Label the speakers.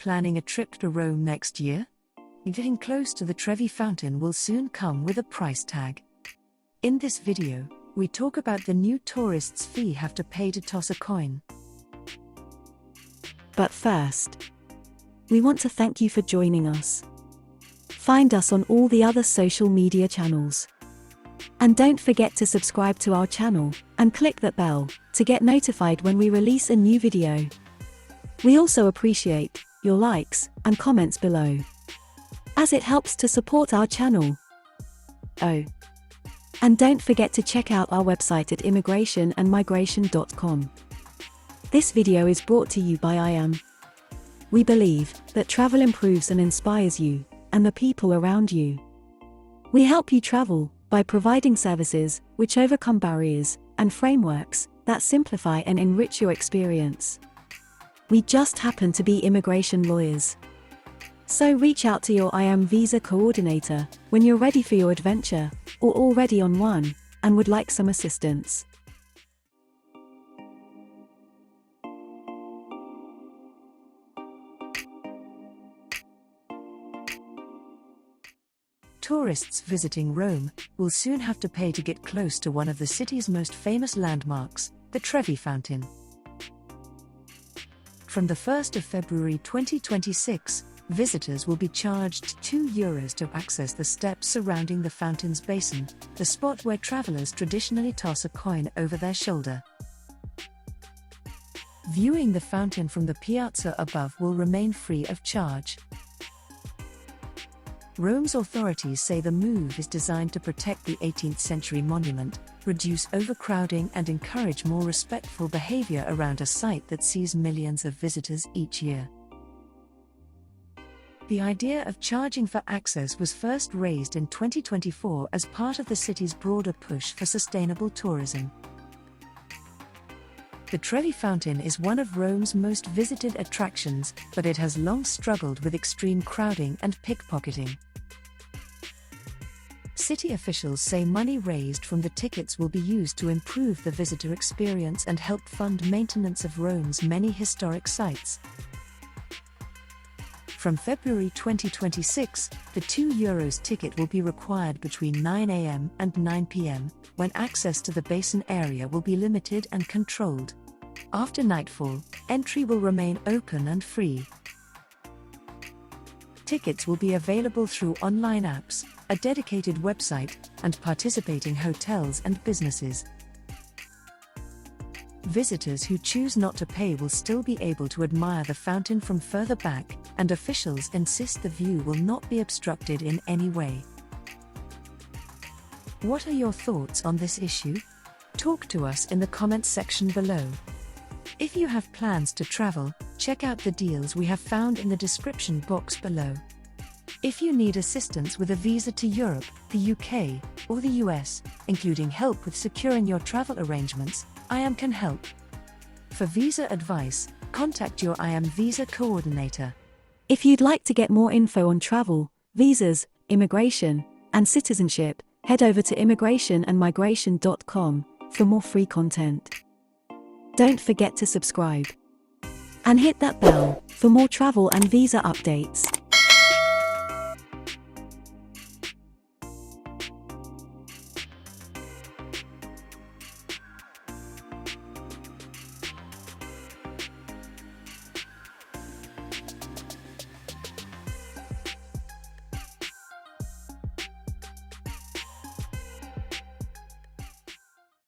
Speaker 1: planning a trip to Rome next year? Getting close to the Trevi Fountain will soon come with a price tag. In this video, we talk about the new tourist's fee you have to pay to toss a coin.
Speaker 2: But first, we want to thank you for joining us. Find us on all the other social media channels. And don't forget to subscribe to our channel and click that bell to get notified when we release a new video. We also appreciate your likes and comments below, as it helps to support our channel. Oh, and don't forget to check out our website at immigration-and-migration.com. This video is brought to you by IAM. We believe that travel improves and inspires you and the people around you. We help you travel by providing services which overcome barriers and frameworks that simplify and enrich your experience. We just happen to be immigration lawyers. So reach out to your IAM visa coordinator when you're ready for your adventure, or already on one and would like some assistance.
Speaker 1: Tourists visiting Rome will soon have to pay to get close to one of the city's most famous landmarks, the Trevi Fountain. From the 1st of February 2026, visitors will be charged €2 to access the steps surrounding the fountain's basin, the spot where travelers traditionally toss a coin over their shoulder. Viewing the fountain from the piazza above will remain free of charge. Rome's authorities say the move is designed to protect the 18th century monument, reduce overcrowding and encourage more respectful behavior around a site that sees millions of visitors each year. The idea of charging for access was first raised in 2024 as part of the city's broader push for sustainable tourism. The Trevi Fountain is one of Rome's most visited attractions, but it has long struggled with extreme crowding and pickpocketing. City officials say money raised from the tickets will be used to improve the visitor experience and help fund maintenance of Rome's many historic sites. From February 2026, the €2 ticket will be required between 9 a.m. and 9 p.m., when access to the basin area will be limited and controlled. After nightfall, entry will remain open and free. Tickets will be available through online apps, a dedicated website, and participating hotels and businesses. Visitors who choose not to pay will still be able to admire the fountain from further back, and officials insist the view will not be obstructed in any way. What are your thoughts on this issue? Talk to us in the comments section below. If you have plans to travel, check out the deals we have found in the description box below. If you need assistance with a visa to Europe, the UK, or the US, including help with securing your travel arrangements, IAM can help. For visa advice, contact your IAM visa coordinator.
Speaker 2: If you'd like to get more info on travel, visas, immigration, and citizenship, head over to immigration-and-migration.com for more free content. Don't forget to subscribe and hit that bell for more travel and visa updates.